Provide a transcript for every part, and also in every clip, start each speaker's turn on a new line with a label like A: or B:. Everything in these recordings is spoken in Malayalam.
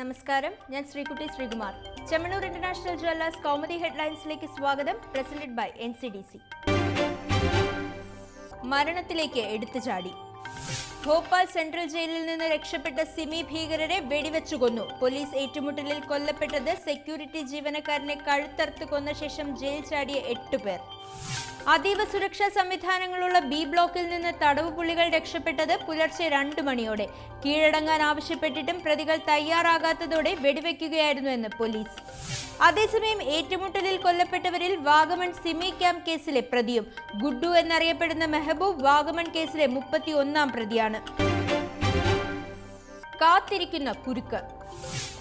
A: നമസ്കാരം, ഞാൻ ശ്രീകുട്ടി ശ്രീകുമാർ. ചെമ്മണ്ണൂർ ഇന്റർനാഷണൽ ജ്വല്ലേഴ്സ് കൗമുദി ഹെഡ്ലൈൻസിലേക്ക് സ്വാഗതം. Presented by NCDC. മരണത്തിലേക്ക് എടുത്തുചാടി. ഭോപ്പാൽ സെൻട്രൽ ജയിലിൽ നിന്ന് രക്ഷപ്പെട്ട സിമി ഭീകരരെ വെടിവെച്ചു കൊന്നു. പോലീസ് ഏറ്റുമുട്ടലിൽ കൊല്ലപ്പെട്ടത് സെക്യൂരിറ്റി ജീവനക്കാരനെ കഴുത്തറുത്ത് കൊന്ന ശേഷം ജയിൽ ചാടിയ 8 പേർ. അതീവ സുരക്ഷാ സംവിധാനങ്ങളുള്ള B ബ്ലോക്കിൽ നിന്ന് തടവുപുള്ളികൾ രക്ഷപ്പെട്ടത് പുലർച്ചെ 2 മണിയോടെ. കീഴടങ്ങാൻ ആവശ്യപ്പെട്ടിട്ടും പ്രതികൾ തയ്യാറാകാത്തതോടെ വെടിവെക്കുകയായിരുന്നുവെന്ന് പോലീസ്. അതേസമയം ഏറ്റുമുട്ടലിൽ കൊല്ലപ്പെട്ടവരിൽ വാഗമൺ സിമി ക്യാമ്പ് കേസിലെ പ്രതിയും ഗുഡ്ഡു എന്നറിയപ്പെടുന്ന മെഹബൂബ് വാഗമൺ കേസിലെ 31ാം പ്രതിയാണ്. കാത്തിരിക്കുന്ന കുരുക്ക്.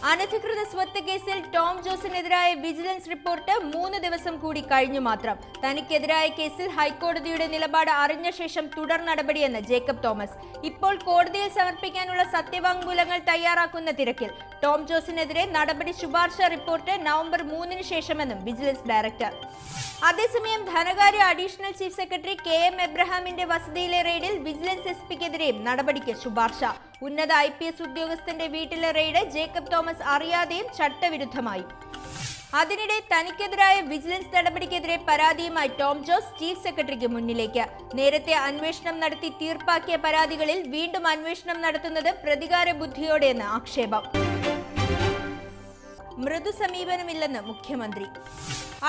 A: അനധികൃത സ്വത്ത് കേസിൽ ടോം ജോസിനെതിരായ വിജിലൻസ് റിപ്പോർട്ട് 3 ദിവസം കൂടി കഴിഞ്ഞു മാത്രം. തനിക്കെതിരായ കേസിൽ ഹൈക്കോടതിയുടെ നിലപാട് അറിഞ്ഞ ശേഷം തുടർ നടപടിയെന്ന് ജേക്കബ് തോമസ്. ഇപ്പോൾ കോടതിയിൽ സമർപ്പിക്കാനുള്ള സത്യവാങ്മൂലങ്ങൾ തയ്യാറാക്കുന്ന തിരക്കിൽ. ടോം ജോസിനെതിരെ നടപടി ശുപാർശ റിപ്പോർട്ട് നവംബർ 3-ന് ശേഷമെന്നും വിജിലൻസ് ഡയറക്ടർ. അതേസമയം ധനകാര്യ അഡീഷണൽ ചീഫ് സെക്രട്ടറി KM എബ്രഹാമിന്റെ വസതിയിലെ റെയ്ഡിൽ വിജിലൻസ് SP-ക്കെതിരെയും നടപടിക്ക് ശുപാർശ. ഉന്നത IPS ഉദ്യോഗസ്ഥന്റെ വീട്ടിലെ റെയ്ഡ് ജേക്കബ് തോമസ് അറിയാതെയും ചട്ടവിരുദ്ധമായി. അതിനിടെ തനിക്കെതിരായ വിജിലൻസ് നടപടിക്കെതിരെ പരാതിയുമായി ടോം ജോസ് ചീഫ് സെക്രട്ടറിക്ക് മുന്നിലേക്ക്. നേരത്തെ അന്വേഷണം നടത്തി തീർപ്പാക്കിയ പരാതികളിൽ വീണ്ടും അന്വേഷണം നടത്തുന്നത് പ്രതികാര ബുദ്ധിയോടെയെന്ന് ആക്ഷേപം. മൃദു സമീപനമില്ലെന്ന് മുഖ്യമന്ത്രി.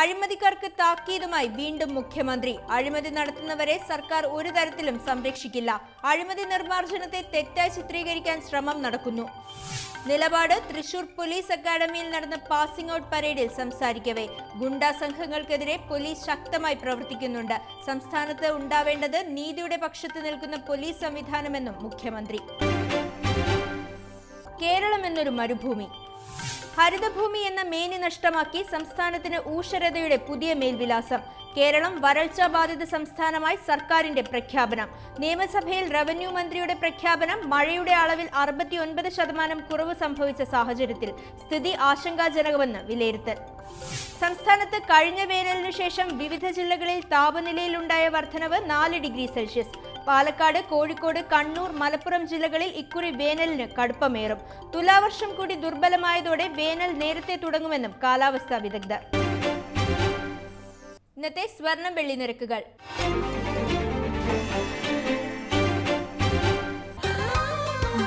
A: അഴിമതിക്കാർക്ക് താക്കീതുമായി വീണ്ടും മുഖ്യമന്ത്രി. അഴിമതി നടത്തുന്നവരെ സർക്കാർ ഒരു തരത്തിലും സംരക്ഷിക്കില്ല. അഴിമതി നിർമ്മാർജ്ജനത്തെ തെറ്റായി ചിത്രീകരിക്കാൻ ശ്രമം നടക്കുന്നു. നിലപാട് തൃശൂർ പോലീസ് അക്കാദമിയിൽ നടന്ന പാസിംഗ് ഔട്ട് പരേഡിൽ സംസാരിക്കവേ. ഗുണ്ടാ സംഘങ്ങൾക്കെതിരെ പോലീസ് ശക്തമായി പ്രവർത്തിക്കുന്നുണ്ട്. സംസ്ഥാനത്ത് ഉണ്ടാവേണ്ടത് നീതിയുടെ പക്ഷത്ത് നിൽക്കുന്ന പോലീസ് സംവിധാനമെന്നും മുഖ്യമന്ത്രി. കേരളം എന്നൊരു മരുഭൂമി. ഹരിതഭൂമി എന്ന മേനി നഷ്ടമാക്കി സംസ്ഥാനത്തിന് ഊഷരതയുടെ പുതിയ മേൽവിലാസം. കേരളം വരൾച്ചാ ബാധിത സംസ്ഥാനമായി സർക്കാരിന്റെ പ്രഖ്യാപനം. നിയമസഭയിൽ റവന്യൂ മന്ത്രിയുടെ പ്രഖ്യാപനം. മഴയുടെ അളവിൽ 69% കുറവ് സംഭവിച്ച സാഹചര്യത്തിൽ സ്ഥിതി ആശങ്കാജനകമെന്ന് വിലയിരുത്തൽ. സംസ്ഥാനത്ത് കഴിഞ്ഞ വേനലിനു ശേഷം വിവിധ ജില്ലകളിൽ താപനിലയിലുണ്ടായ വർധനവ് 4 ഡിഗ്രി സെൽഷ്യസ്. പാലക്കാട്, കോഴിക്കോട്, കണ്ണൂർ, മലപ്പുറം ജില്ലകളിൽ ഇക്കുറി വേനലിന് കടുപ്പമേറും. തുലാവർഷം കൂടി ദുർബലമായതോടെ വേനൽ നേരത്തെ തുടങ്ങുമെന്നും കാലാവസ്ഥാ വിദഗ്ധർ. ഇന്നത്തെ സ്വർണം വെള്ളി നിരക്കുകൾ.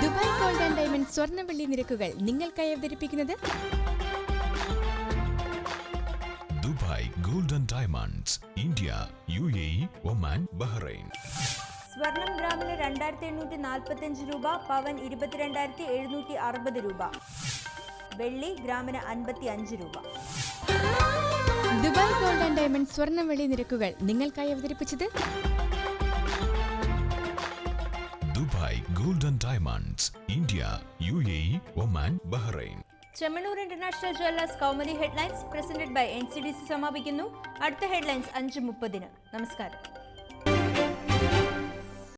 B: ദുബായ് ഗോൾഡ് ആൻഡ് ഡയമണ്ട് സ്വർണം വെള്ളി നിരക്കുകൾ നിങ്ങൾക്കായി അവതരിപ്പിക്കുന്നത്
C: Dubai gold and diamonds, India, UAE, Oman, Bahrain.
A: സ്വർണം ഗ്രാമിന് 2845 രൂപ, പവൻ 22,760 രൂപ, വെള്ളി ഗ്രാമിന് 55 രൂപ.
B: ദുബായ് ഗോൾഡ് ആൻഡ് ഡയമണ്ട് സ്വർണം വെള്ളി നിരക്കുകൾ നിങ്ങൾക്കായി അവതരിപ്പിച്ചത്
C: Dubai gold and diamonds, India, UAE, Oman, Bahrain.
A: Chemmanur international jewellers Kaumudi headlines presented by NCDC സമാപിക്കുന്നു. അടുത്ത ഹെഡ്ലൈൻസ് 5:30-ന്. നമസ്കാരം.